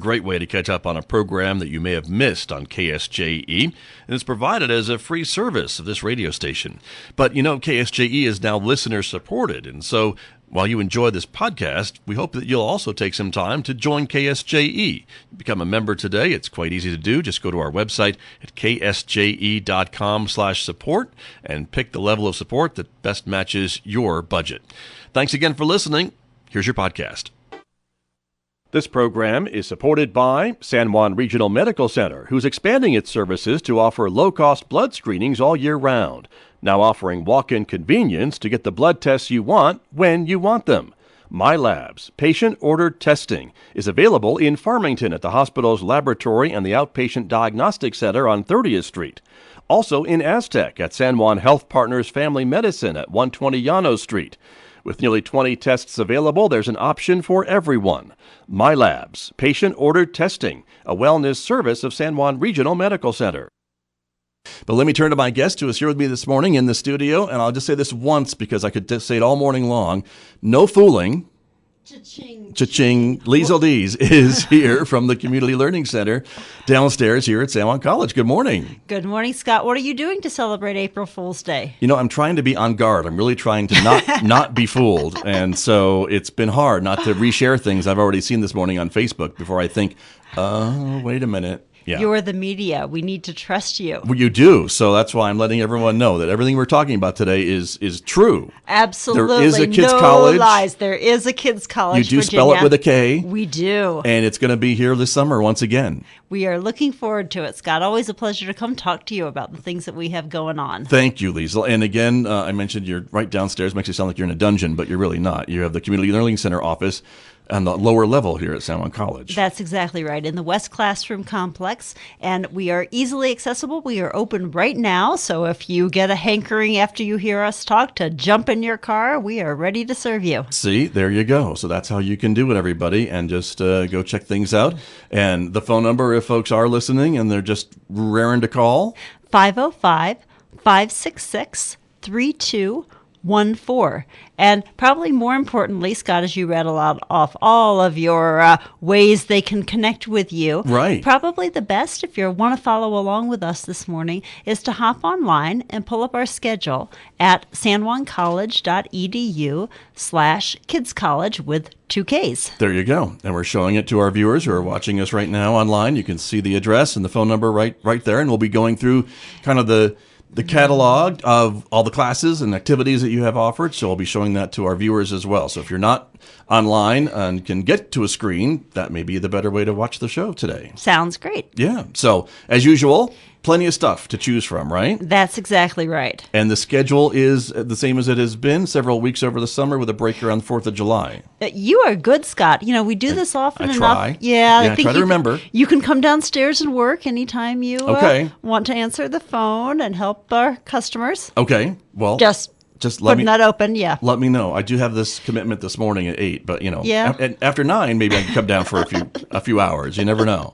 Great way to catch up on a program that you may have missed on KSJE, and it's provided as a free service of this radio station. But you know, KSJE is now listener supported, and so while you enjoy this podcast, we hope that you'll also take some time to join KSJE. Become a member today. It's quite easy to do. Just go to our website at ksje.com/support and pick the level of support that best matches your budget. Thanks again for listening. Here's your podcast. This program is supported by San Juan Regional Medical Center, who's expanding its services to offer low-cost blood screenings all year round, now offering walk-in convenience to get the blood tests you want when you want them. MyLabs, patient-ordered testing, is available in Farmington at the hospital's laboratory and the Outpatient Diagnostic Center on 30th Street. Also in Aztec at San Juan Health Partners Family Medicine at 120 Llanos Street. With nearly 20 tests available, there's an option for everyone. MyLabs, patient-ordered testing, a wellness service of San Juan Regional Medical Center. But let me turn to my guest who is here with me this morning in the studio, and I'll just say this once because I could say it all morning long. No fooling. Cha-ching. Cha-ching. Liesl Dees is here from the Community Learning Center downstairs here at San Juan College. Good morning. Good morning, Scott. What are you doing to celebrate April Fool's Day? You know, I'm trying to be on guard. I'm really trying to not be fooled. And so it's been hard not to reshare things I've already seen this morning on Facebook before I think, oh, wait a minute. Yeah. You're the media. We need to trust you. Well, you do. So that's why I'm letting everyone know that everything we're talking about today is true. Absolutely. There is a kids' no college. lies. There is a kids' college. You do Virginia. spell it with a K. We do. And it's going to be here this summer once again. We are looking forward to it, Scott. Always a pleasure to come talk to you about the things that we have going on. Thank you, Liesl. And again, I mentioned you're right downstairs. Makes you sound like you're in a dungeon, but you're really not. You have the Community Learning Center office on the lower level here at San Juan College. That's exactly right, in the West Classroom Complex. And we are easily accessible. We are open right now. So if you get a hankering after you hear us talk to jump in your car, we are ready to serve you. See, there you go. So that's how you can do it, everybody. And just go check things out. And the phone number, if folks are listening and they're just raring to call, 505-566-3214. And probably more importantly, Scott, as you rattle out off all of your ways they can connect with you, right? Probably the best, if you want to follow along with us this morning, is to hop online and pull up our schedule at sanjuancollege.edu/kidscollege with 2 Ks. There you go. And we're showing it to our viewers who are watching us right now online. You can see the address and the phone number right there. And we'll be going through kind of the catalog of all the classes and activities that you have offered. So I'll be showing that to our viewers as well. So if you're not online and can get to a screen, that may be the better way to watch the show today. Sounds great. Yeah. So as usual, plenty of stuff to choose from, right? That's exactly right. And the schedule is the same as it has been several weeks over the summer with a break around the 4th of July. You are good, Scott. You know, we do this often I enough. Try. Yeah, I try to remember. You can come downstairs and work anytime you want to answer the phone and help our customers. Okay. Well, just let putting that open, yeah. Let me know. I do have this commitment this morning at 8, but, you know, after 9, maybe I can come down for a few hours. You never know.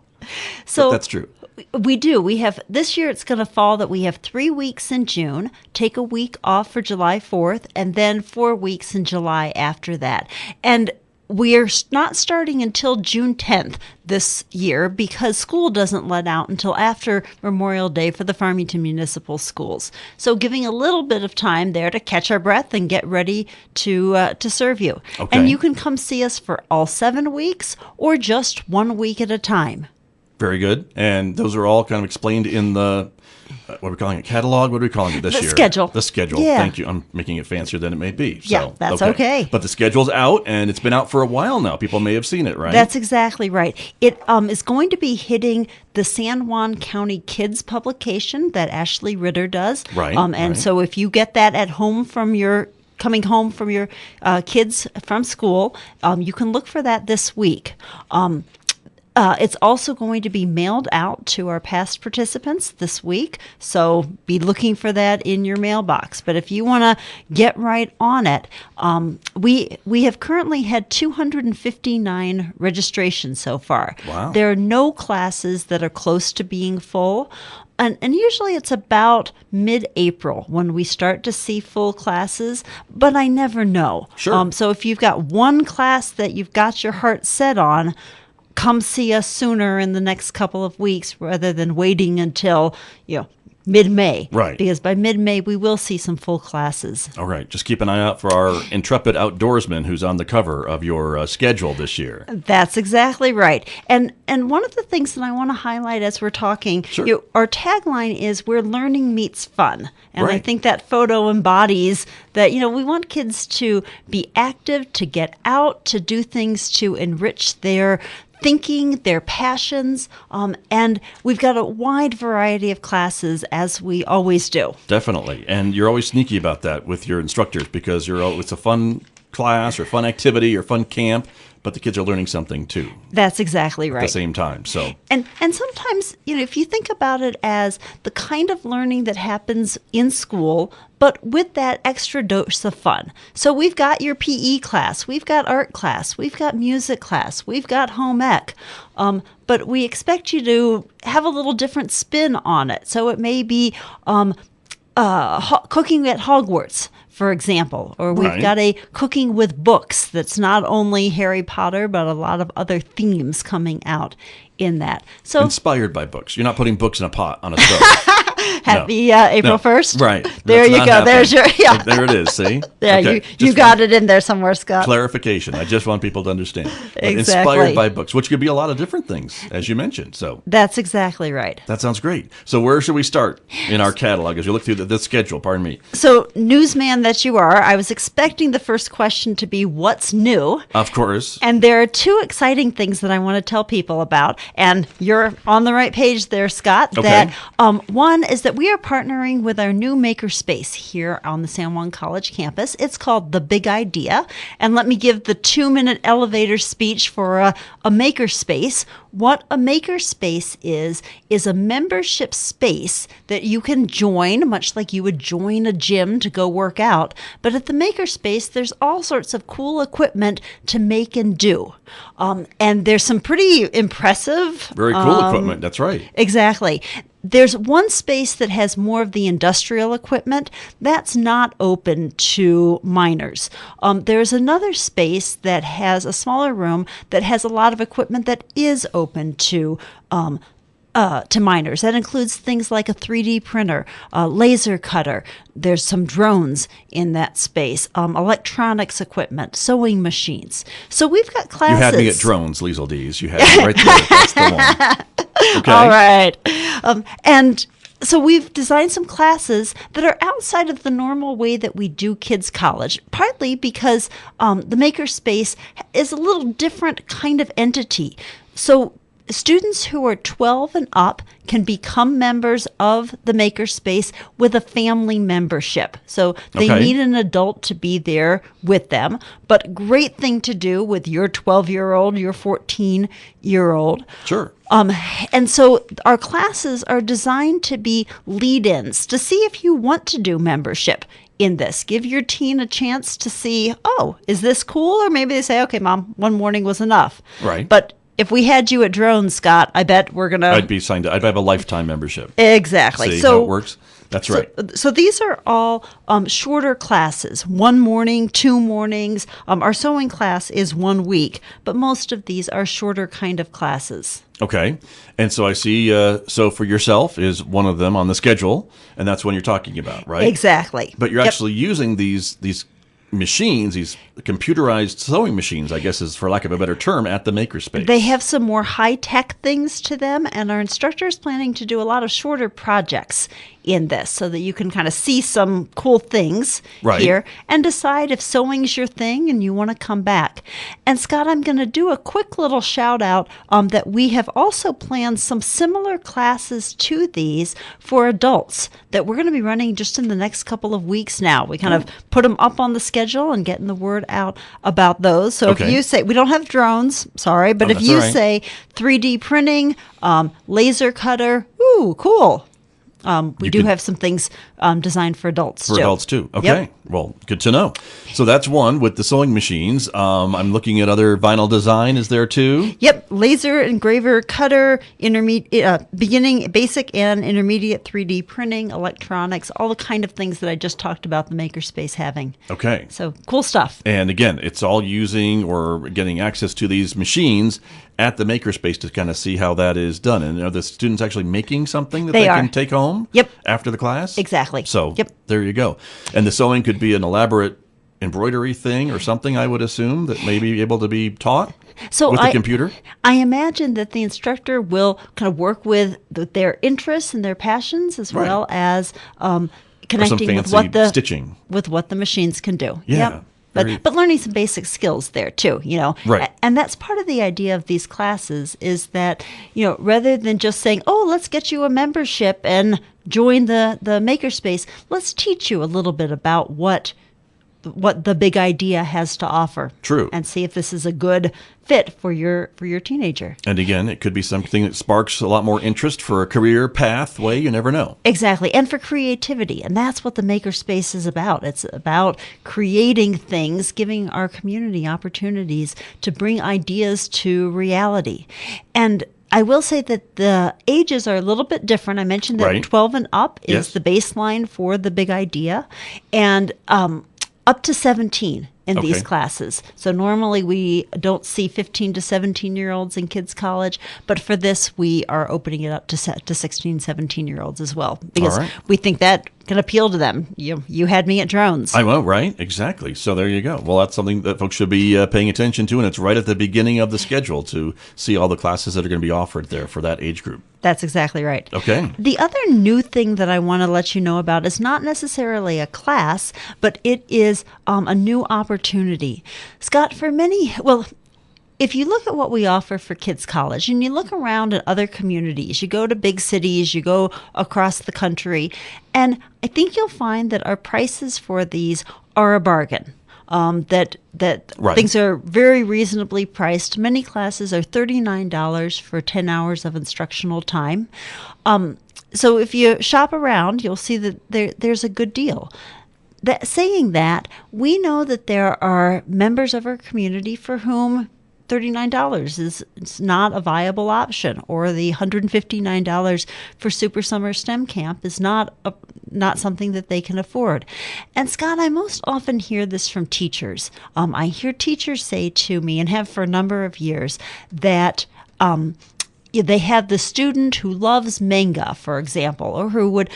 So but that's true. We do. We have this year. It's going to fall that we have 3 weeks in June, take a week off for July 4th, and then 4 weeks in July after that. And we are not starting until June 10th this year because school doesn't let out until after Memorial Day for the Farmington Municipal Schools. So giving a little bit of time there to catch our breath and get ready to serve you. Okay. And you can come see us for all 7 weeks or just 1 week at a time. Very good. And those are all kind of explained in the, what are we calling it, catalog? What are we calling it this year? Schedule. The schedule. Yeah. Thank you. I'm making it fancier than it may be. So, yeah, that's okay. But the schedule's out, and it's been out for a while now. People may have seen it, right? That's exactly right. It is going to be hitting the San Juan County Kids publication that Ashley Ritter does. Right. So if you get that at home coming home from your kids from school, you can look for that this week. It's also going to be mailed out to our past participants this week, so be looking for that in your mailbox. But if you want to get right on it, we have currently had 259 registrations so far. Wow. There are no classes that are close to being full. And usually it's about mid-April when we start to see full classes, but I never know. Sure. So if you've got one class that you've got your heart set on, come see us sooner in the next couple of weeks rather than waiting until, mid-May. Right. Because by mid-May, we will see some full classes. All right. Just keep an eye out for our intrepid outdoorsman who's on the cover of your schedule this year. That's exactly right. And one of the things that I want to highlight as we're talking, Sure. Our tagline is where learning meets fun. And I Right. think that photo embodies that, we want kids to be active, to get out, to do things to enrich their thinking, their passions, and we've got a wide variety of classes, as we always do. Definitely. And you're always sneaky about that with your instructors because it's a fun class or fun activity or fun camp, but the kids are learning something too That's exactly right. at the same time. So And sometimes, if you think about it as the kind of learning that happens in school, but with that extra dose of fun. So we've got your PE class, we've got art class, we've got music class, we've got home ec, but we expect you to have a little different spin on it. So it may be cooking at Hogwarts, for example, or we've Right. got a cooking with books that's not only Harry Potter, but a lot of other themes coming out in that. So inspired by books. You're not putting books in a pot on a stove. happy April 1st. Right. There That's you not go. happening. There's your, There it is. See? Yeah, Okay. you Just got it in there somewhere, Scott. clarification. I just want people to understand. But Exactly. Inspired by books, which could be a lot of different things, as you mentioned. So That's exactly right. that sounds great. So where should we start in our catalog as you look through the schedule? Pardon me. So, newsman that you are, I was expecting the first question to be what's new? Of course. And there are two exciting things that I want to tell people about. And you're on the right page there, Scott. Okay. That one is that we are partnering with our new makerspace here on the San Juan College campus. It's called The Big Idea. And let me give the 2-minute elevator speech for a makerspace. What a makerspace is a membership space that you can join, much like you would join a gym to go work out. But at the makerspace, there's all sorts of cool equipment to make and do. And there's some pretty impressive... Very cool equipment. That's right. Exactly. There's one space that has more of the industrial equipment. That's not open to minors. There's another space that has a smaller room that has a lot of equipment that is open to minors. That includes things like a 3D printer, a laser cutter. There's some drones in that space, electronics equipment, sewing machines. So we've got classes. You had me at drones, Liesl Dees. You had me right there. That's the one. Okay. All right. And so we've designed some classes that are outside of the normal way that we do kids' college, partly because the makerspace is a little different kind of entity. So students who are 12 and up can become members of the makerspace with a family membership. So they Okay. need an adult to be there with them, but great thing to do with your 12-year-old, your 14-year-old. Sure. And so our classes are designed to be lead-ins to see if you want to do membership in this. Give your teen a chance to see, oh, is this cool? Or maybe they say, okay, Mom, one morning was enough. Right. But if we had you at drones, Scott, I bet we're going to... I'd be signed up. I'd have a lifetime membership. Exactly. See So how it works? That's right. So these are all shorter classes, 1 morning, 2 mornings. Our sewing class is 1 week, but most of these are shorter kind of classes. Okay. And so I see, so for yourself is one of them on the schedule, and that's when you're talking about, right? Exactly. But you're Yep. actually using these machines, these computerized sewing machines, I guess is for lack of a better term, at the makerspace. They have some more high-tech things to them, and our instructor is planning to do a lot of shorter projects in this so that you can kind of see some cool things Right. here and decide if sewing's your thing and you want to come back. And Scott, I'm going to do a quick little shout out that we have also planned some similar classes to these for adults that we're going to be running just in the next couple of weeks now. We kind of put them up on the schedule and getting the word out about those. So if Okay. you say, we don't have drones, sorry, but if that's you all right. say 3D printing, laser cutter, ooh, cool. We do can- have some things designed for adults for too. adults too. Okay. Yep. Well, good to know. So that's one with the sewing machines. I'm looking at other vinyl design. Is there too? Yep, laser engraver, cutter, beginning, basic and intermediate 3D printing, electronics, all the kind of things that I just talked about the makerspace having. Okay. So cool stuff. And again, it's all using or getting access to these machines at the makerspace to kind of see how that is done. And are the students actually making something that they can take home Yep. after the class? Exactly. So yep. There you go. And the sewing could be an elaborate embroidery thing or something, I would assume, that may be able to be taught with the computer? I imagine that the instructor will kind of work with their interests and their passions as well as connecting with stitching. With what the machines can do. Yeah. Yep. But learning some basic skills there too, Right. And that's part of the idea of these classes is that, rather than just saying, oh, let's get you a membership and join the makerspace, let's teach you a little bit about what the big idea has to offer. True. And see if this is a good fit for your teenager. And again, it could be something that sparks a lot more interest for a career pathway. You never know. Exactly. And for creativity. And that's what the makerspace is about. It's about creating things, giving our community opportunities to bring ideas to reality. And I will say that the ages are a little bit different. I mentioned that 12 and up is the baseline for the big idea. And up to 17 in these classes. So normally we don't see 15 to 17-year-olds in kids college, but for this we are opening it up to 16, 17-year-olds as well because we think that can appeal to them. You had me at drones. I will, right? Exactly. So there you go. Well, that's something that folks should be paying attention to, and it's right at the beginning of the schedule to see all the classes that are going to be offered there for that age group. That's exactly right. Okay. The other new thing that I want to let you know about is not necessarily a class, but it is a new opportunity. Scott, if you look at what we offer for kids college and you look around at other communities, you go to big cities, you go across the country, and I think you'll find that our prices for these are a bargain. That things are very reasonably priced. Many classes are $39 for 10 hours of instructional time. So if you shop around, you'll see that there's a good deal. Saying that, we know that there are members of our community for whom $39 is not a viable option, or the $159 for Super Summer STEM Camp is not something that they can afford. And Scott, I most often hear this from teachers. I hear teachers say to me, and have for a number of years, that they have the student who loves manga, for example, or who would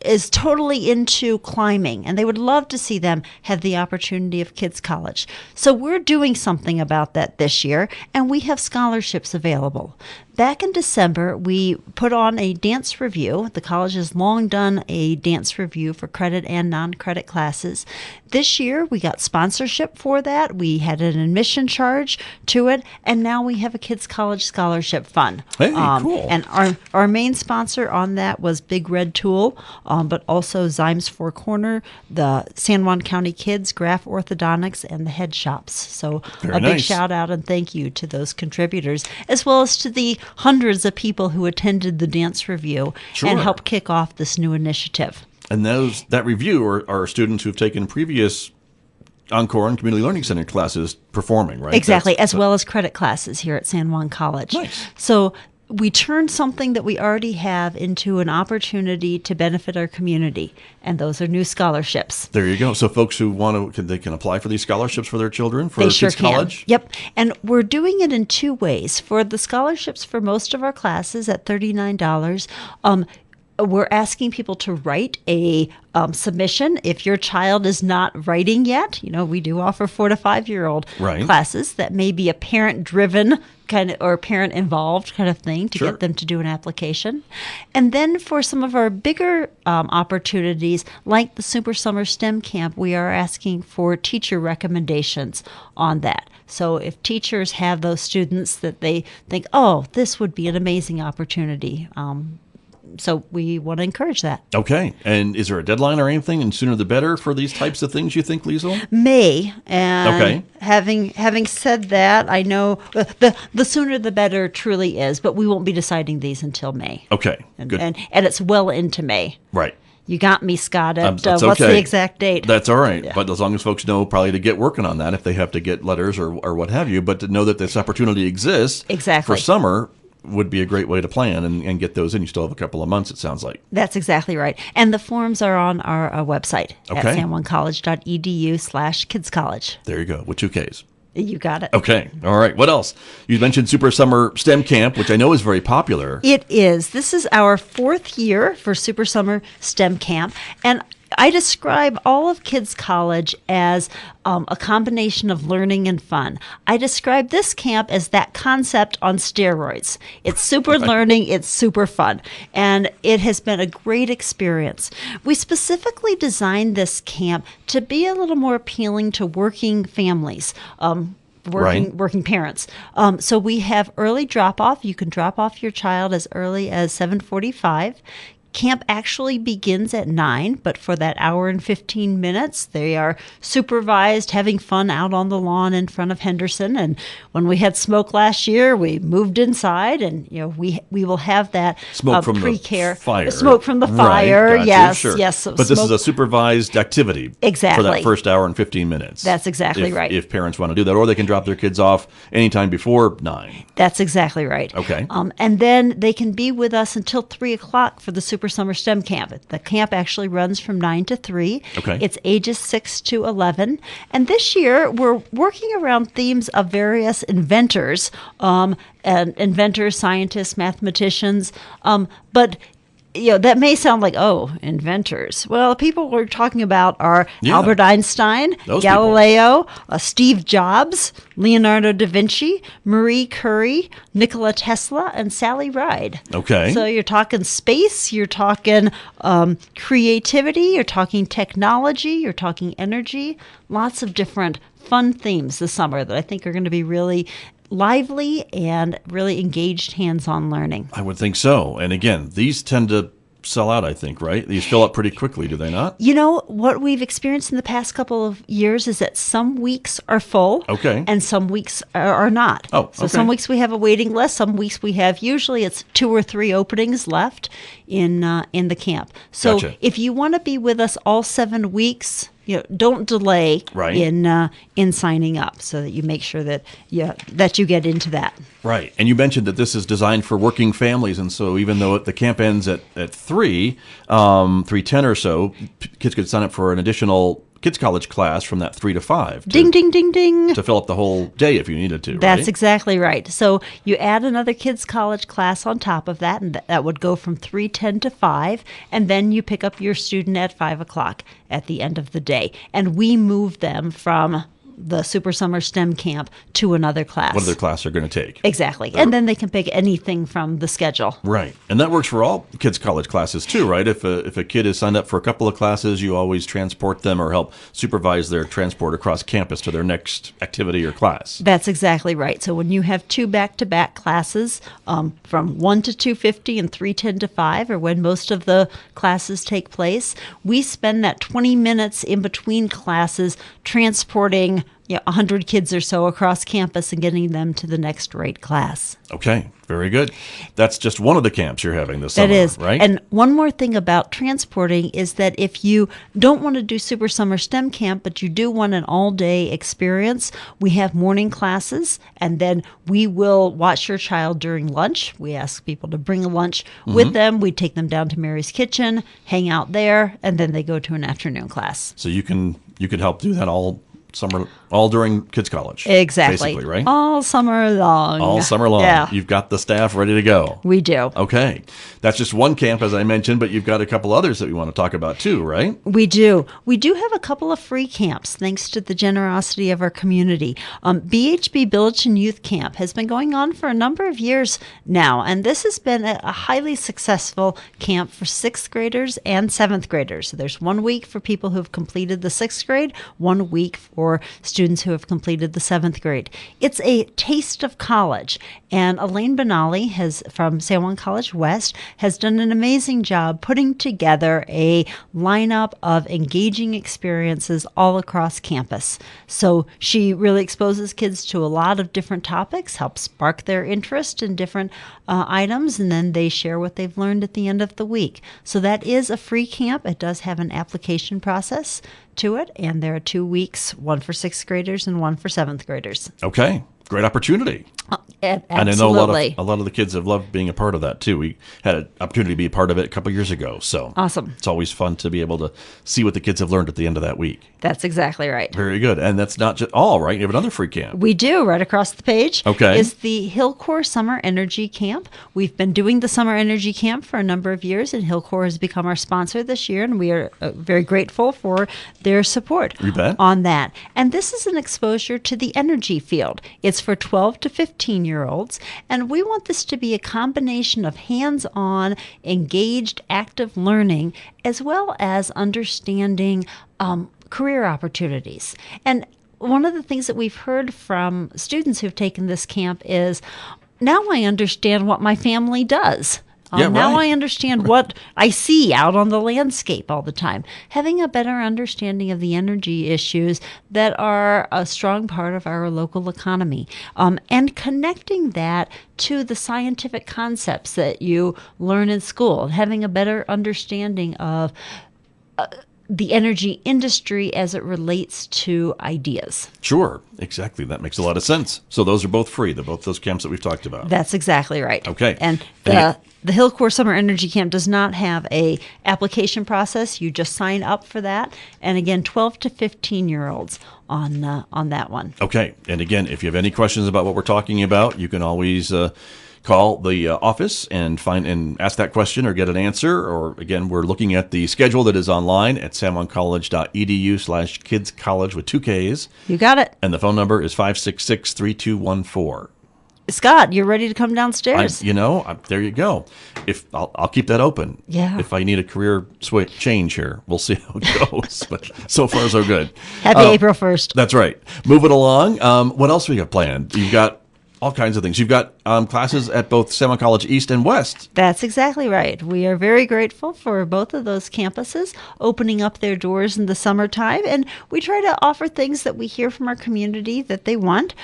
is totally into climbing, and they would love to see them have the opportunity of kids college. So we're doing something about that this year, and we have scholarships available. Back in December, we put on a dance review. The college has long done a dance review for credit and non-credit classes. This year, we got sponsorship for that. We had an admission charge to it, and now we have a kids college scholarship fund. Hey, cool. And our main sponsor on that was Big Red Tool, but also Zimes Four Corner, the San Juan County Kids, Graph Orthodontics, and the Head Shops. So big shout out and thank you to those contributors, as well as to the hundreds of people who attended the dance review and helped kick off this new initiative. And that review are students who've taken previous Encore and Community Learning Center classes performing, right? Exactly, as well as credit classes here at San Juan College. Nice. So we turned something that we already have into an opportunity to benefit our community, and those are new scholarships. There you go. So folks who want to, they can apply for these scholarships for their children for kids college? Yep. And we're doing it in two ways. For the scholarships for most of our classes at $39, we're asking people to write a submission. If your child is not writing yet, we do offer 4 to 5-year-old classes that may be a parent-driven kind of or parent-involved kind of thing to get them to do an application. And then for some of our bigger opportunities, like the Super Summer STEM Camp, we are asking for teacher recommendations on that. So if teachers have those students that they think, oh, this would be an amazing opportunity, so we want to encourage that. Okay. And is there a deadline or anything? And sooner the better for these types of things, you think, Liesl? May. And having said that, I know the sooner the better truly is, but we won't be deciding these until May. Okay. And, good. And it's well into May. Right. You got me, Scott. That's What's okay. the exact date? That's all right. Yeah. But as long as folks know probably to get working on that if they have to get letters or what have you, but to know that this opportunity exists Exactly. for summer would be a great way to plan and get those in. You still have a couple of months, it sounds like. That's exactly right. And the forms are on our website at Okay. sanjuancollege.edu/kidscollege. There you go, with 2 Ks. You got it. Okay. All right. What else? You mentioned Super Summer STEM Camp, which I know is very popular. It is. This is our 4th year for Super Summer STEM Camp. And I describe all of Kids College as a combination of learning and fun. I describe this camp as that concept on steroids. It's super learning, it's super fun, and it has been a great experience. We specifically designed this camp to be a little more appealing to working families. Working parents. So we have early drop-off. You can drop off your child as early as 7:45. Camp actually begins at 9, but for that hour and 15 minutes, they are supervised, having fun out on the lawn in front of Henderson. And when we had smoke last year, we moved inside, and we will have that Smoke from pre-care. the fire. Smoke from the fire. Right, gotcha, Yes, sure. yes. So but this is a supervised activity Exactly. for that first hour and 15 minutes. That's exactly right. If parents want to do that, or they can drop their kids off anytime before 9. That's exactly right. Okay. And then they can be with us until 3 o'clock for the Super Summer STEM Camp. The camp actually runs from 9 to 3. Okay. It's ages 6 to 11. And this year, we're working around themes of various inventors, scientists, mathematicians, but that may sound like, inventors. Well, people we're talking about are Albert Einstein, Those Galileo, Steve Jobs, Leonardo da Vinci, Marie Curie, Nikola Tesla, and Sally Ride. Okay. So you're talking space, you're talking creativity, you're talking technology, you're talking energy, lots of different fun themes this summer that I think are going to be really lively and really engaged hands-on learning. I would think so. And again, these tend to sell out, I think, right? These fill up pretty quickly, do they not? What we've experienced in the past couple of years is that some weeks are full, Okay. and some weeks are not. Oh, So okay. some weeks we have a waiting list. Some weeks we have usually it's 2 or 3 openings left in the camp. So Gotcha. if you want to be with us all 7 weeks, don't delay Right. in signing up, so that you make sure that you get into that. Right. And you mentioned that this is designed for working families. And so even though the camp ends at 3:10 or so, kids could sign up for an additional Kids College class from that 3 to 5. Ding, ding, ding, ding. To fill up the whole day if you needed to, That's right? exactly right. So you add another Kids College class on top of that, and that would go from 3:10 to 5, and then you pick up your student at 5 o'clock at the end of the day. And we move them from the Super Summer STEM Camp to another class. What other class they're going to take. Exactly. And then they can pick anything from the schedule. Right. And that works for all Kids College classes too, right? If a kid is signed up for a couple of classes, you always transport them or help supervise their transport across campus to their next activity or class. That's exactly right. So when you have 2 back-to-back classes from 1 to 2:50 and 3:10 to 5, or when most of the classes take place, we spend that 20 minutes in between classes transporting 100 kids or so across campus and getting them to the next right class. Okay. Very good. That's just one of the camps you're having this summer, That is. right? And one more thing about transporting is that if you don't want to do Super Summer STEM Camp, but you do want an all-day experience, we have morning classes, and then we will watch your child during lunch. We ask people to bring a lunch with them. We take them down to Mary's Kitchen, hang out there, and then they go to an afternoon class. So you could help do that all summer, all during Kids College. Exactly. Basically, right? All summer long. All summer long. Yeah. You've got the staff ready to go. We do. Okay. That's just one camp, as I mentioned, but you've got a couple others that we want to talk about too, right? We do. We do have a couple of free camps, thanks to the generosity of our community. BHB Billiton Youth Camp has been going on for a number of years now, and this has been a highly successful camp for 6th graders and 7th graders. So there's 1 week for people who've completed the 6th grade, 1 week for for students who have completed the 7th grade. It's a taste of college, and Elaine Benally from San Juan College West has done an amazing job putting together a lineup of engaging experiences all across campus. So she really exposes kids to a lot of different topics, helps spark their interest in different items, and then they share what they've learned at the end of the week. So that is a free camp. It does have an application process to it, and there are 2 weeks, one for 6th graders and one for 7th graders. Okay. Great opportunity. Absolutely. And I know a lot of the kids have loved being a part of that too. We had an opportunity to be a part of it a couple years ago. So awesome. It's always fun to be able to see what the kids have learned at the end of that week. That's exactly right. Very good. And that's not just all, right? You have another free camp. We do. Right across the page is the Hillcore Summer Energy Camp. We've been doing the Summer Energy Camp for a number of years, and Hillcore has become our sponsor this year, and we are very grateful for their support on that. And this is an exposure to the energy field. It's for 12 to 15-year-olds, and we want this to be a combination of hands-on, engaged, active learning, as well as understanding career opportunities. And one of the things that we've heard from students who've taken this camp is, now I understand what my family does. Now I understand what I see out on the landscape all the time. Having a better understanding of the energy issues that are a strong part of our local economy, and connecting that to the scientific concepts that you learn in school, having a better understanding of the energy industry as it relates to ideas. Sure, exactly. That makes a lot of sense. So those are both free, both those camps that we've talked about. That's exactly right. Okay. And the Hillcore Summer Energy Camp does not have a application process. You just sign up for that. And again, 12 to 15-year-olds on that one. Okay. And again, if you have any questions about what we're talking about, you can always call the office and ask that question or get an answer. Or again, we're looking at the schedule that is online at sanjuancollege.edu/kidscollege with 2 Ks. You got it. And the phone number is 566-3214. Scott, you're ready to come downstairs. There you go. I'll keep that open. Yeah. If I need a career change here, we'll see how it goes. But so far, so good. Happy April 1st. That's right. Moving along. What else we got planned? You've got all kinds of things. You've got classes at both San Juan College East and West. That's exactly right. We are very grateful for both of those campuses opening up their doors in the summertime, and we try to offer things that we hear from our community that they want.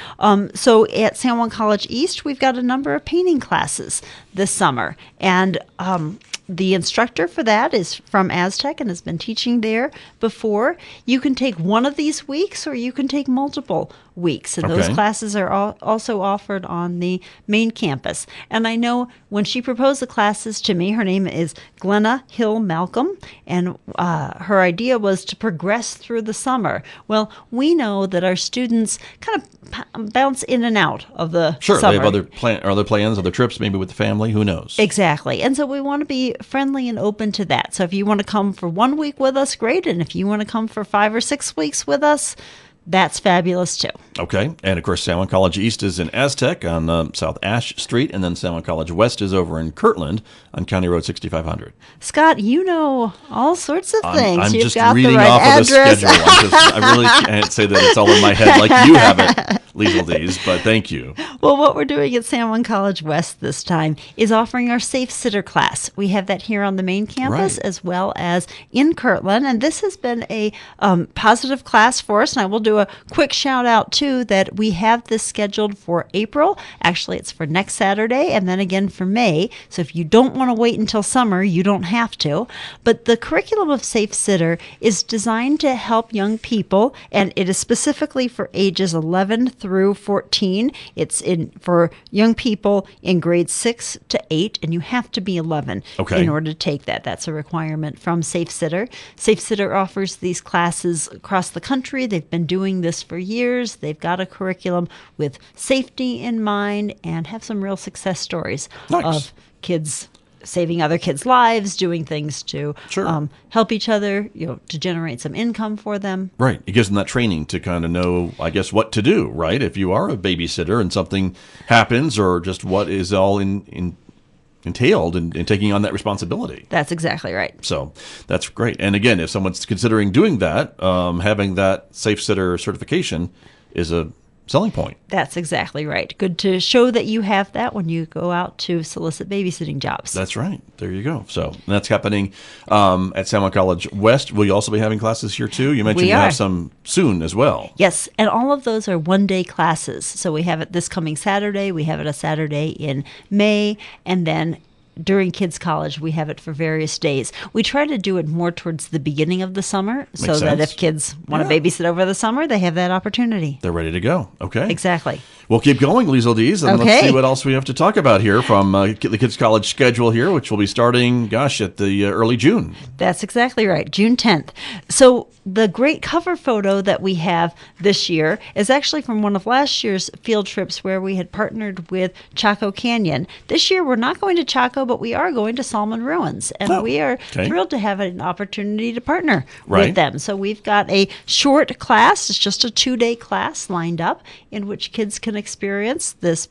So at San Juan College East, we've got a number of painting classes this summer, and the instructor for that is from Aztec and has been teaching there before. You can take one of these weeks or you can take multiple weeks. And those classes are also offered on the main campus. And I know when she proposed the classes to me, her name is Glenna Hill Malcolm, and her idea was to progress through the summer. Well, we know that our students kind of bounce in and out of the summer. They have other plans, other trips, maybe with the family, who knows? Exactly. And so we want to be friendly and open to that. So if you want to come for 1 week with us, great. And if you want to come for 5 or 6 weeks with us, that's fabulous too. Okay. And of course, San Juan College East is in Aztec on South Ash Street, and then San Juan College West is over in Kirtland on County Road 6500. Scott, you know all sorts of things. I'm You've just got reading the right off address. of the schedule. I really can't say that it's all in my head like you have it, Liesl Dees, but thank you. Well, what we're doing at San Juan College West this time is offering our Safe Sitter class. We have that here on the main campus as well as in Kirtland, and this has been a positive class for us, and I will do a quick shout out too that we have this scheduled for April. Actually, it's for next Saturday and then again for May. So if you don't want to wait until summer, you don't have to. But the curriculum of Safe Sitter is designed to help young people, and it is specifically for ages 11 through 14. It's for young people in grades 6 to 8, and you have to be 11 in order to take that. That's a requirement from Safe Sitter. Safe Sitter offers these classes across the country. They've been doing this for years. They've got a curriculum with safety in mind and have some real success stories of kids saving other kids' lives, doing things to help each other, to generate some income for them. Right. It gives them that training to kind of know, I guess, what to do, right? If you are a babysitter and something happens, or just what is all in entailed in taking on that responsibility. That's exactly right. So that's great. And again, if someone's considering doing that, having that safe sitter certification is a selling point. That's exactly right. Good to show that you have that when you go out to solicit babysitting jobs. That's right. There you go. So that's happening at San Juan College West. Will you also be having classes here too? You mentioned you have some soon as well. Yes, and all of those are one-day classes. So we have it this coming Saturday. We have it a Saturday in May, and then during Kids College, we have it for various days. We try to do it more towards the beginning of the summer so that if kids want to babysit over the summer, they have that opportunity. They're ready to go. Okay. Exactly. We'll keep going, Liesl Dees, and let's see what else we have to talk about here from the Kids College schedule here, which will be starting, at the early June. That's exactly right, June 10th. So the great cover photo that we have this year is actually from one of last year's field trips where we had partnered with Chaco Canyon. This year we're not going to Chaco, but we are going to Salmon Ruins, and we are thrilled to have an opportunity to partner with them. So we've got a short class, it's just a 2-day class lined up in which kids can experience this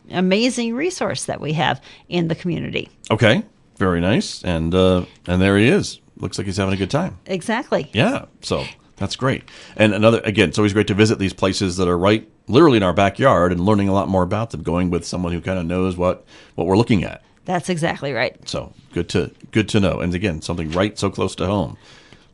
amazing resource that we have in the community. Okay, very nice. And there he is. Looks like he's having a good time. Exactly. Yeah, so that's great. And again, it's always great to visit these places that are right literally in our backyard and learning a lot more about them, going with someone who kind of knows what we're looking at. That's exactly right. So good to know. And again, something right so close to home.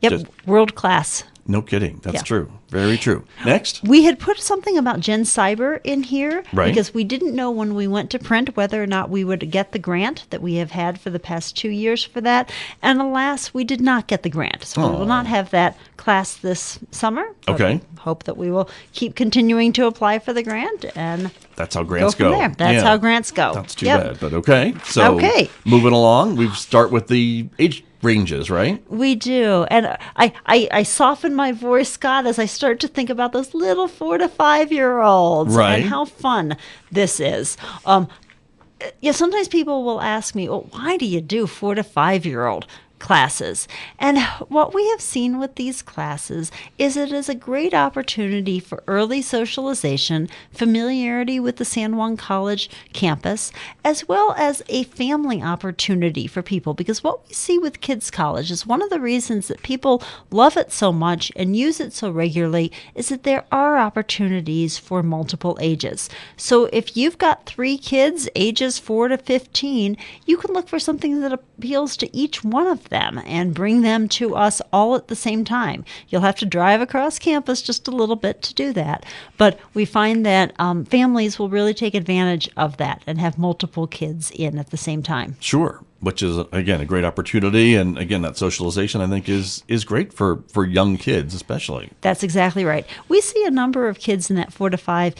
Yep, world class. No kidding. That's true. Very true. Next. We had put something about Gen Cyber in here because we didn't know when we went to print whether or not we would get the grant that we have had for the past 2 years for that. And alas, we did not get the grant. So we will not have that class this summer. Okay. Hope that we will keep continuing to apply for the grant, and that's how grants go. There. That's how grants go. That's too bad, but okay. So moving along, we start with the age ranges, right? We do. And I soften my voice, Scott, as I start to think about those little 4 to 5-year-olds and how fun this is. Sometimes people will ask me, well, why do you do 4 to 5-year-old classes? And what we have seen with these classes is it is a great opportunity for early socialization, familiarity with the San Juan College campus, as well as a family opportunity for people. Because what we see with Kids College is one of the reasons that people love it so much and use it so regularly is that there are opportunities for multiple ages. So if you've got 3 kids, ages 4 to 15, you can look for something that appeals to each one of them and bring them to us all at the same time. You'll have to drive across campus just a little bit to do that, but we find that families will really take advantage of that and have multiple kids in at the same time. Sure, which is, again, a great opportunity, and again, that socialization, I think, is great for young kids especially. That's exactly right. We see a number of kids in that 4 to 5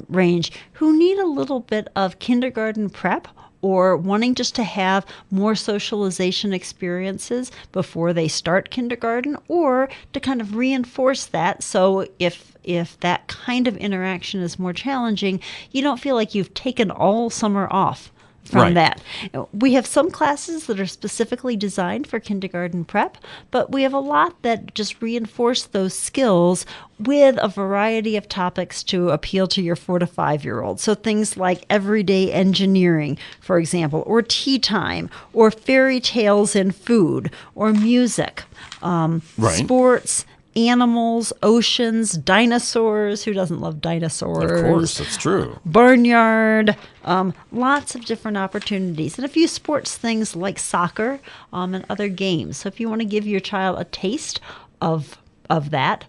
range who need a little bit of kindergarten prep or wanting just to have more socialization experiences before they start kindergarten, or to kind of reinforce that. So if that kind of interaction is more challenging, you don't feel like you've taken all summer off from that. We have some classes that are specifically designed for kindergarten prep, but we have a lot that just reinforce those skills with a variety of topics to appeal to your 4 to 5-year-old. So things like everyday engineering, for example, or tea time, or fairy tales and food, or music, sports, animals, oceans, dinosaurs. Who doesn't love dinosaurs? Of course, that's true. Barnyard, lots of different opportunities. And a few sports things like soccer and other games. So if you want to give your child a taste of that,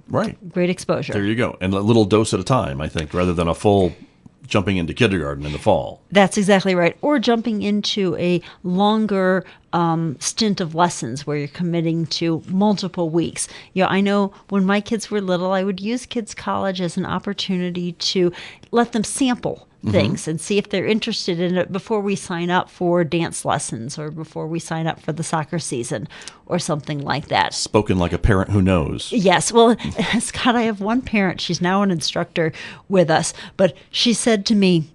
great exposure. There you go. And a little dose at a time, I think, rather than a full jumping into kindergarten in the fall. That's exactly right. Or jumping into a longer stint of lessons where you're committing to multiple weeks. I know when my kids were little, I would use Kids College as an opportunity to let them sample things and see if they're interested in it before we sign up for dance lessons or before we sign up for the soccer season or something like that. Spoken like a parent who knows. Yes. Well, Scott, I have one parent. She's now an instructor with us, but she said to me,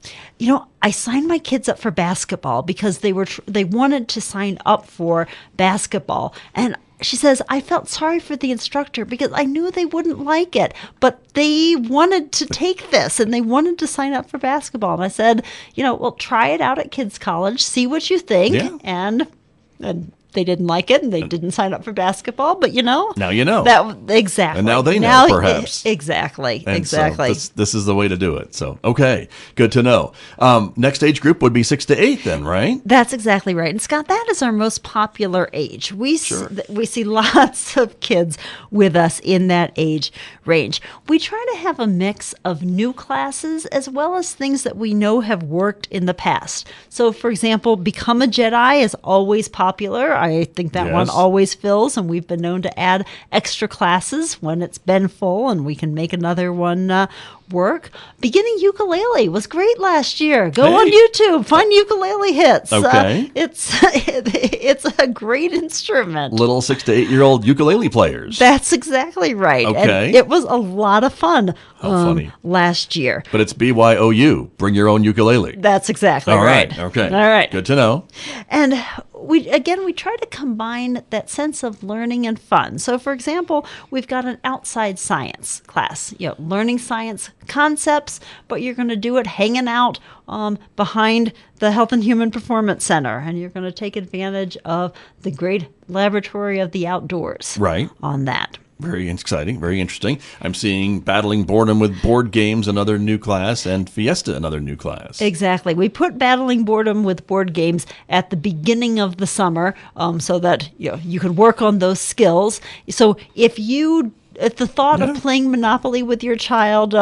I signed my kids up for basketball because they wanted to sign up for basketball. And she says, I felt sorry for the instructor because I knew they wouldn't like it, but they wanted to take this and they wanted to sign up for basketball. And I said, well, try it out at Kids College, see what you think. Yeah. And they didn't like it, and they didn't sign up for basketball. But now you know that exactly, and now they know, perhaps exactly, and exactly. So this is the way to do it. So okay, good to know. Next age group would be 6 to 8, then, right? That's exactly right. And Scott, that is our most popular age. We see lots of kids with us in that age range. We try to have a mix of new classes as well as things that we know have worked in the past. So, for example, Become a Jedi is always popular. I think that one always fills, and we've been known to add extra classes when it's been full, and we can make another one work. Beginning ukulele was great last year. Go on YouTube, find ukulele hits. Okay. It's a great instrument. Little 6 to 8 year old ukulele players. That's exactly right. Okay. And it was a lot of fun funny. last year. But it's BYOU. Bring your own ukulele. That's exactly All right. Okay. All right. Good to know. And we try to combine that sense of learning and fun. So, for example, we've got an outside science class, learning science concepts, but you're going to do it hanging out behind the Health and Human Performance Center, and you're going to take advantage of the great laboratory of the outdoors on that. Very exciting, very interesting. I'm seeing Battling Boredom with Board Games, another new class, and Fiesta, another new class. Exactly. We put Battling Boredom with Board Games at the beginning of the summer so that you could work on those skills. So if the thought of playing Monopoly with your child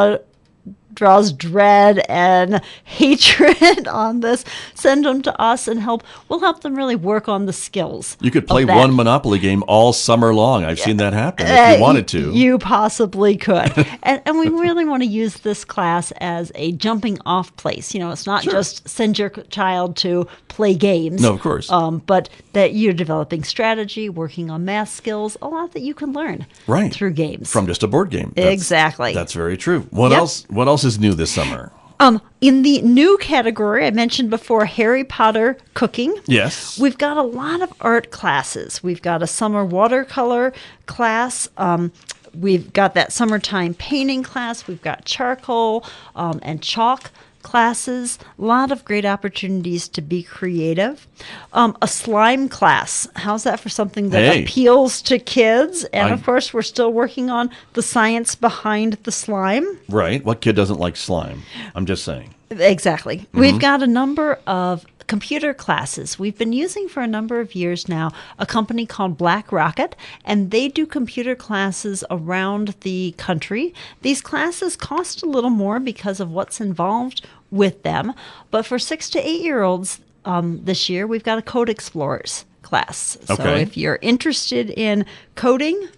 draws dread and hatred on this, send them to us and we'll help them really work on the skills. You could play one Monopoly game all summer long. I've seen that happen if you wanted to. You possibly could. and we really want to use this class as a jumping off place. It's not just send your child to play games. No, of course. But that you're developing strategy, working on math skills, a lot that you can learn through games. From just a board game. Exactly. That's very true. What else is new this summer? In the new category, I mentioned before Harry Potter cooking. Yes. We've got a lot of art classes. We've got a summer watercolor class. We've got that summertime painting class. We've got charcoal and chalk classes, a lot of great opportunities to be creative. A slime class. How's that for something that appeals to kids? And of course, we're still working on the science behind the slime. Right. What kid doesn't like slime? I'm just saying. Exactly. Mm-hmm. We've got a number of computer classes. We've been using for a number of years now a company called Black Rocket, and they do computer classes around the country. These classes cost a little more because of what's involved with them, but for 6 to 8 year olds this year, we've got a Code Explorers class. So if you're interested in coding,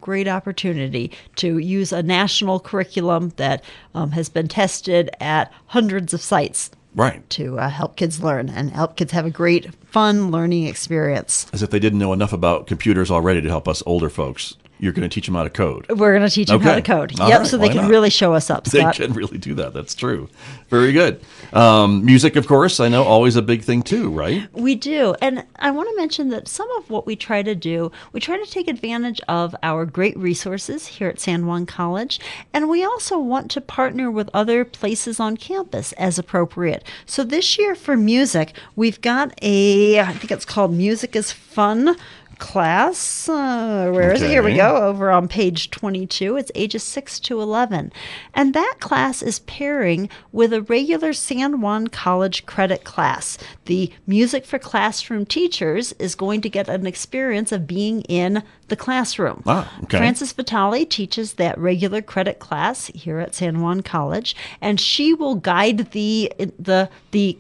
great opportunity to use a national curriculum that has been tested at hundreds of sites. Right. To help kids learn and help kids have a great, fun learning experience. As if they didn't know enough about computers already to help us older folks. You're going to teach them how to code. We're going to teach them how to code. All right, so they can really show us up, Scott. They can really do that. That's true. Very good. Music, of course, I know, always a big thing too, right? We do. And I want to mention that some of what we try to do, we try to take advantage of our great resources here at San Juan College. And we also want to partner with other places on campus as appropriate. So this year for music, we've got I think it's called Music is Fun class. Where is it? Here we go. Over on page 22. It's ages 6 to 11. And that class is pairing with a regular San Juan College credit class. The Music for Classroom teachers is going to get an experience of being in the classroom. Frances Vitale teaches that regular credit class here at San Juan College, and she will guide the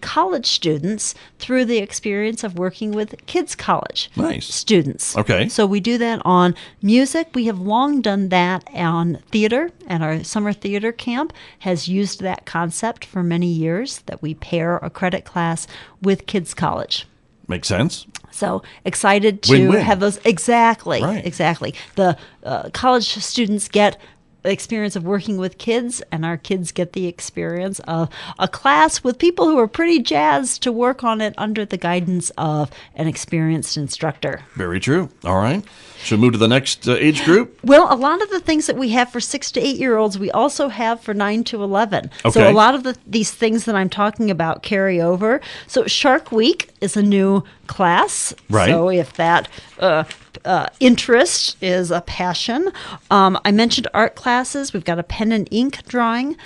college students through the experience of working with Kids College students. Okay. So we do that on music. We have long done that on theater, and our summer theater camp has used that concept for many years, that we pair a credit class with Kids College. Makes sense. So excited to Win-win. have those. Exactly. Right. Exactly. The college students get experience of working with kids, and our kids get the experience of a class with people who are pretty jazzed to work on it under the guidance of an experienced instructor. Very true. All right. Should we move to the next age group? Well, a lot of the things that we have for 6 to 8 year olds, we also have for 9 to 11. Okay. So a lot of these things that I'm talking about carry over. So Shark Week is a new class. Right. So if that interest is a passion. I mentioned art classes. We've got a pen and ink drawing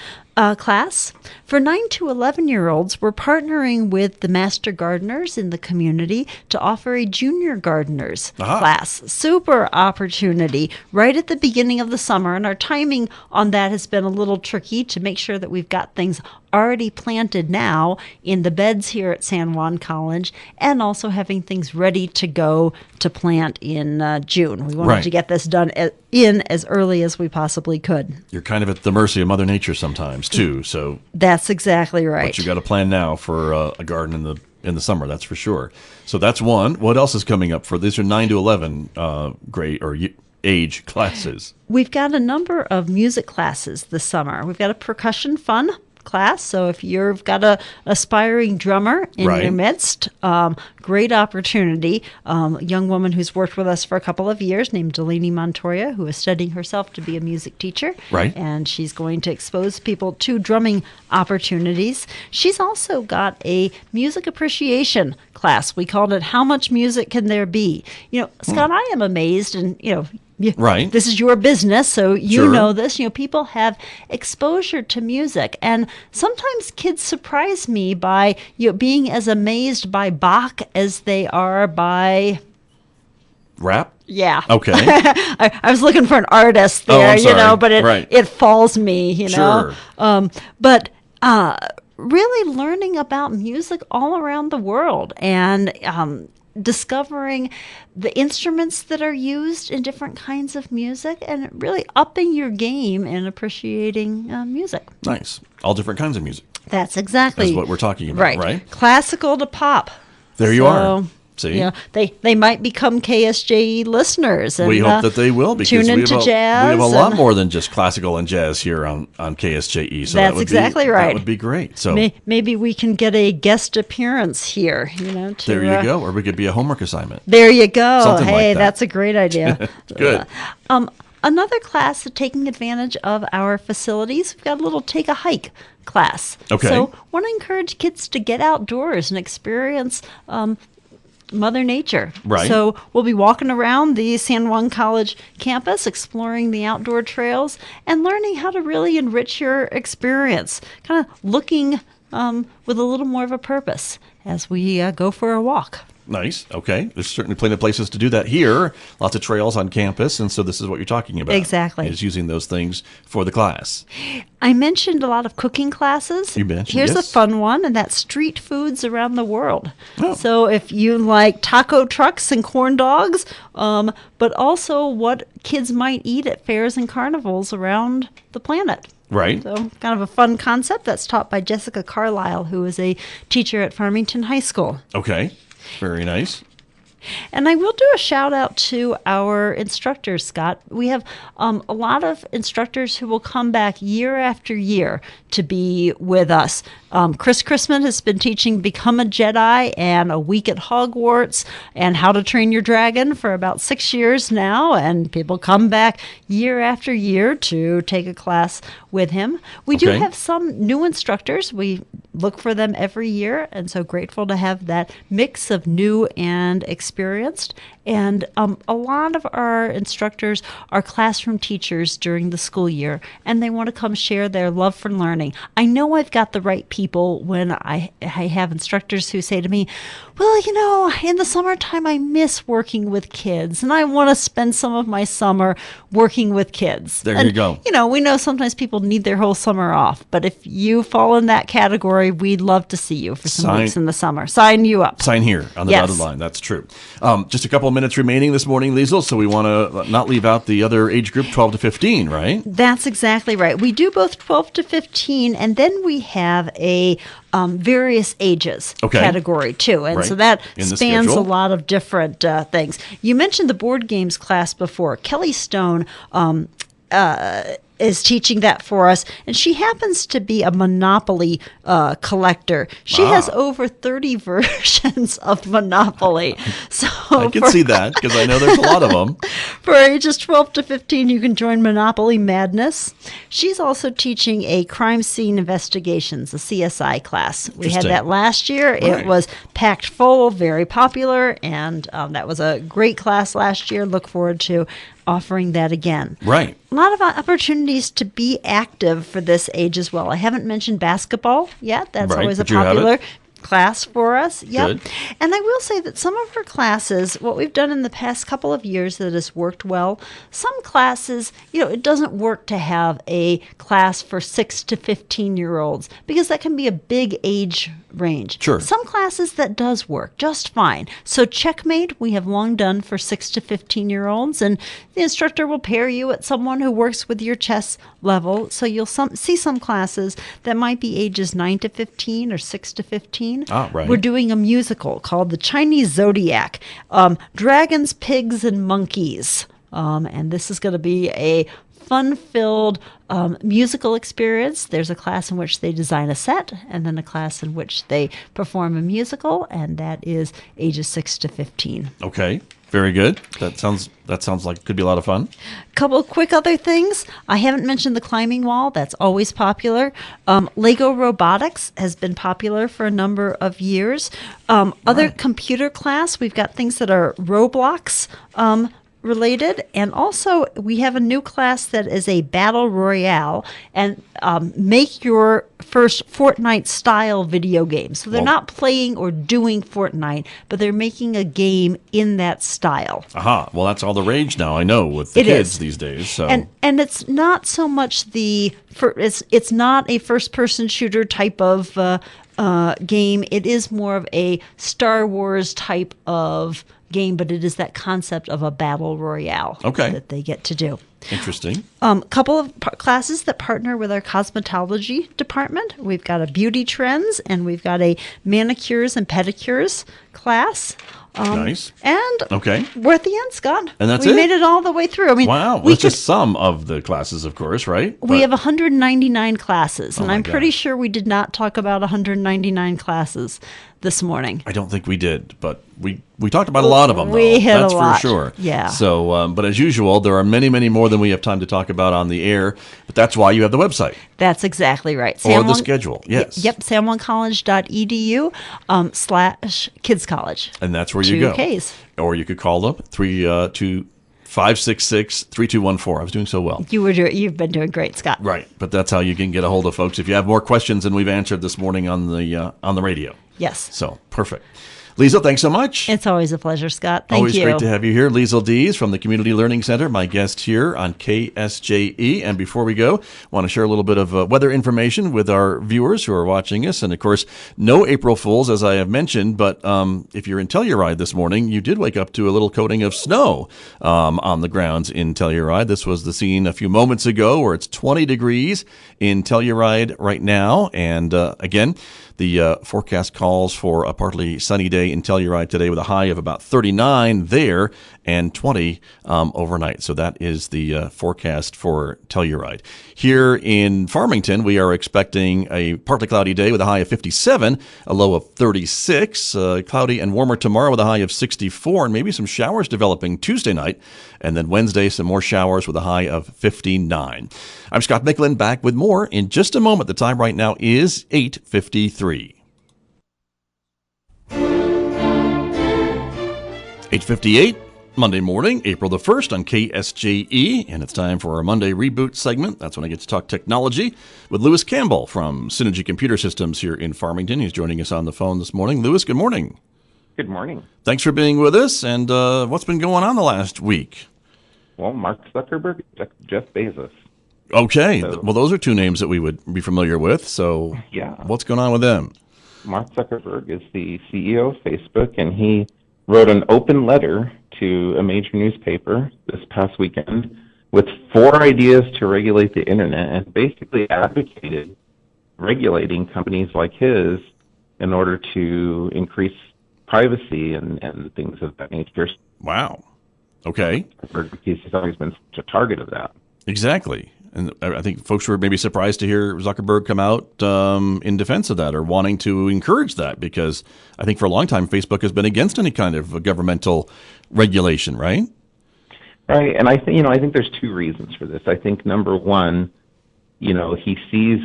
class. For 9 to 11-year-olds, we're partnering with the Master Gardeners in the community to offer a Junior Gardeners class. Super opportunity right at the beginning of the summer, and our timing on that has been a little tricky to make sure that we've got things already planted now in the beds here at San Juan College, and also having things ready to go to plant in June. We wanted to get this done in as early as we possibly could. You're kind of at the mercy of Mother Nature sometimes, too. So that's exactly right. But you got to plan now for a garden in the summer. That's for sure. So that's one. What else is coming up for these? Are 9 to 11 grade or age classes? We've got a number of music classes this summer. We've got a percussion fun class. So if you've got a aspiring drummer in your midst, great opportunity. A young woman who's worked with us for a couple of years named Delaney Montoya, who is studying herself to be a music teacher. Right. And she's going to expose people to drumming opportunities. She's also got a music appreciation class. We called it How Much Music Can There Be? You know, Scott, I am amazed, and right. This is your business, so you Sure. know this. People have exposure to music, and sometimes kids surprise me by being as amazed by Bach as they are by rap. Yeah. Okay. I was looking for an artist there, I'm sorry. but it falls me, Sure. But really learning about music all around the world, and discovering the instruments that are used in different kinds of music, and really upping your game and appreciating music. Nice. All different kinds of music. That's exactly what we're talking about, right? Classical to pop. There you are. See? They might become KSJE listeners. And, we hope that they will, because tune into jazz. We have a lot more than just classical and jazz here on KSJE. So that's exactly right. That would be great. So maybe we can get a guest appearance here. There you go. Or we could be a homework assignment. There you go. Something hey, like that. That's a great idea. Good. Another class taking advantage of our facilities, we've got a little take a hike class. Okay. So want to encourage kids to get outdoors and experience Mother Nature. Right. So we'll be walking around the San Juan College campus, exploring the outdoor trails, and learning how to really enrich your experience, kind of looking with a little more of a purpose as we go for a walk. Nice. Okay. There's certainly plenty of places to do that here. Lots of trails on campus. And so this is what you're talking about. Exactly. Is using those things for the class. I mentioned a lot of cooking classes. You mentioned, Here's yes. a fun one, and that's street foods around the world. Oh. So if you like taco trucks and corn dogs, but also what kids might eat at fairs and carnivals around the planet. Right. So kind of a fun concept that's taught by Jessica Carlisle, who is a teacher at Farmington High School. Okay. Very nice. And I will do a shout out to our instructors, Scott. We have a lot of instructors who will come back year after year to be with us. Chris Chrisman has been teaching Become a Jedi and A Week at Hogwarts and How to Train Your Dragon for about 6 years now, and people come back year after year to take a class with him. We do have some new instructors. We look for them every year, and so grateful to have that mix of new and experienced. And a lot of our instructors are classroom teachers during the school year, and they want to come share their love for learning. I know I've got the right people when I have instructors who say to me, well, in the summertime, I miss working with kids, and I want to spend some of my summer working with kids. There you go. We know sometimes people need their whole summer off, but if you fall in that category, we'd love to see you for some weeks in the summer. Sign you up. Sign here on the dotted line. That's true. Just a couple of minutes remaining this morning, Liesl, so we want to not leave out the other age group, 12 to 15, right? That's exactly right. We do both 12 to 15, and then we have a various ages category too, and so that spans a lot of different things. You mentioned the board games class before. Kelly Stone is teaching that for us, and she happens to be a Monopoly collector. She has over 30 versions of Monopoly. So I can see that because I know there's a lot of them. For ages 12 to 15, you can join Monopoly Madness. She's also teaching a crime scene investigations, a CSI class. We had that last year. Right. It was packed full, very popular, and that was a great class last year. Look forward to offering that again. Right. A lot of opportunities to be active for this age as well. I haven't mentioned basketball yet. That's always a popular class for us. Yep. Good. And I will say that some of her classes, what we've done in the past couple of years that has worked well, some classes, it doesn't work to have a class for 6 to 15-year-olds because that can be a big age range. Sure. Some classes that does work just fine. So Checkmate, we have long done for 6 to 15-year-olds, and the instructor will pair you at someone who works with your chess level. So you'll see some classes that might be ages 9 to 15 or 6 to 15. Right. We're doing a musical called The Chinese Zodiac, Dragons, Pigs, and Monkeys. And this is going to be a fun-filled musical experience. There's a class in which they design a set, and then a class in which they perform a musical, and that is ages 6 to 15. Okay. Very good. That sounds like it could be a lot of fun. Couple of quick other things. I haven't mentioned the climbing wall. That's always popular. Lego robotics has been popular for a number of years. Other computer class, we've got things that are Roblox related, and also we have a new class that is a battle royale, and make your first Fortnite style video game. So they're not playing or doing Fortnite, but they're making a game in that style. Well, that's all the rage now, I know, with the kids these days. So and it's not so much it's not a first person shooter type of game. It is more of a Star Wars type of game, but it is that concept of a battle royale that they get to do. Interesting. Couple of classes that partner with our cosmetology department. We've got a beauty trends, and we've got a manicures and pedicures class. Nice. And we're at the end, Scott. And that's we made it all the way through. I mean, wow. That's just some of the classes, of course, right? We have 199 classes, and I'm pretty sure we did not talk about 199 classes this morning. I don't think we did, but we talked about a lot of them, though. We hit That's a lot. for sure. Yeah. So, but as usual, there are many, many more than we have time to talk about on the air, but that's why you have the website. That's exactly right. Or the schedule, yes. Yep, SanJuanCollege.edu/Kids College. And that's where you go. 2Ks. Or you could call them 566-3214. I was doing so well. You've been doing great, Scott. Right, but that's how you can get a hold of folks if you have more questions than we've answered this morning on the radio. Yes. So, perfect. Liesl, thanks so much. It's always a pleasure, Scott. Thank you. Always great to have you here. Liesl Dees from the Community Learning Center, my guest here on KSJE. And before we go, I want to share a little bit of weather information with our viewers who are watching us. And, of course, no April Fools, as I have mentioned. But if you're in Telluride this morning, you did wake up to a little coating of snow on the grounds in Telluride. This was the scene a few moments ago where it's 20 degrees in Telluride right now. And, again, the forecast calls for a partly sunny day in Telluride today with a high of about 39 there and 20 overnight. So that is the forecast for Telluride. Here in Farmington, we are expecting a partly cloudy day with a high of 57, a low of 36, cloudy and warmer tomorrow with a high of 64, and maybe some showers developing Tuesday night. And then Wednesday, some more showers with a high of 59. I'm Scott Michlin, back with more in just a moment. The time right now is 8:53. 8:58, Monday morning, April the 1st on KSJE, and it's time for our Monday Reboot segment. That's when I get to talk technology with Lewis Campbell from Synergy Computer Systems here in Farmington. He's joining us on the phone this morning. Lewis, good morning. Good morning. Thanks for being with us, and what's been going on the last week? Well, Mark Zuckerberg, Jeff Bezos. Okay, well, those are two names that we would be familiar with, so what's going on with them? Mark Zuckerberg is the CEO of Facebook, and he wrote an open letter to a major newspaper this past weekend with 4 ideas to regulate the internet, and basically advocated regulating companies like his in order to increase privacy and things of that nature. Wow. Okay. He's always been such a target of that. Exactly. And I think folks were maybe surprised to hear Zuckerberg come out in defense of that or wanting to encourage that, because I think for a long time Facebook has been against any kind of governmental regulation, right? Right, and I think there's two reasons for this. I think number one, he sees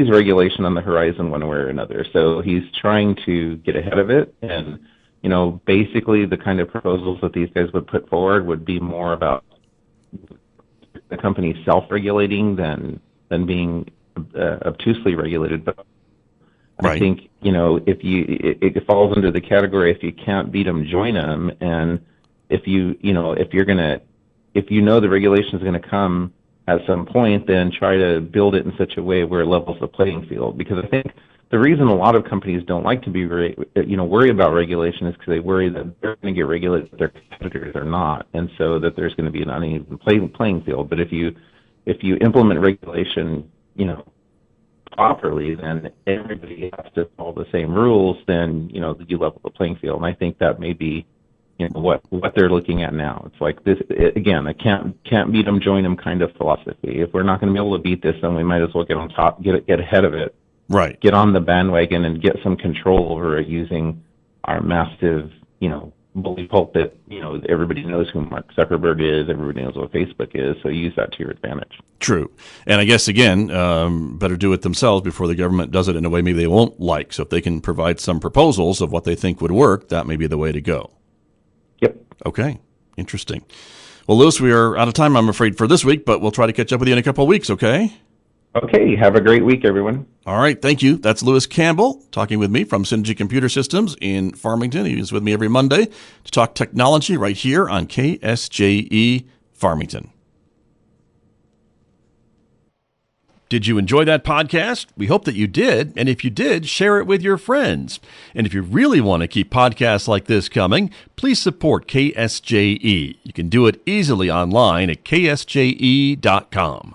regulation on the horizon one way or another, so he's trying to get ahead of it. And basically the kind of proposals that these guys would put forward would be more about the company self-regulating than being obtusely regulated. But right. I think it falls under the category, if you can't beat them, join them. And if the regulation is going to come at some point, then try to build it in such a way where it levels the playing field. Because I think the reason a lot of companies don't like to be worry about regulation is because they worry that they're going to get regulated, but their competitors are not, and so that there's going to be an uneven playing field. But if you implement regulation, properly, then everybody has to follow the same rules. Then you level the playing field, and I think that may be what they're looking at now. It's like this again, a can't beat them, join them kind of philosophy. If we're not going to be able to beat this, then we might as well get on top, get ahead of it. Right. Get on the bandwagon and get some control over it using our massive, bully pulpit. Everybody knows who Mark Zuckerberg is. Everybody knows what Facebook is. So use that to your advantage. True. And I guess, again, better do it themselves before the government does it in a way maybe they won't like. So if they can provide some proposals of what they think would work, that may be the way to go. Yep. Okay. Interesting. Well, Lewis, we are out of time, I'm afraid, for this week, but we'll try to catch up with you in a couple of weeks, okay? Okay, have a great week, everyone. All right, thank you. That's Lewis Campbell talking with me from Synergy Computer Systems in Farmington. He is with me every Monday to talk technology right here on KSJE Farmington. Did you enjoy that podcast? We hope that you did. And if you did, share it with your friends. And if you really want to keep podcasts like this coming, please support KSJE. You can do it easily online at ksje.com.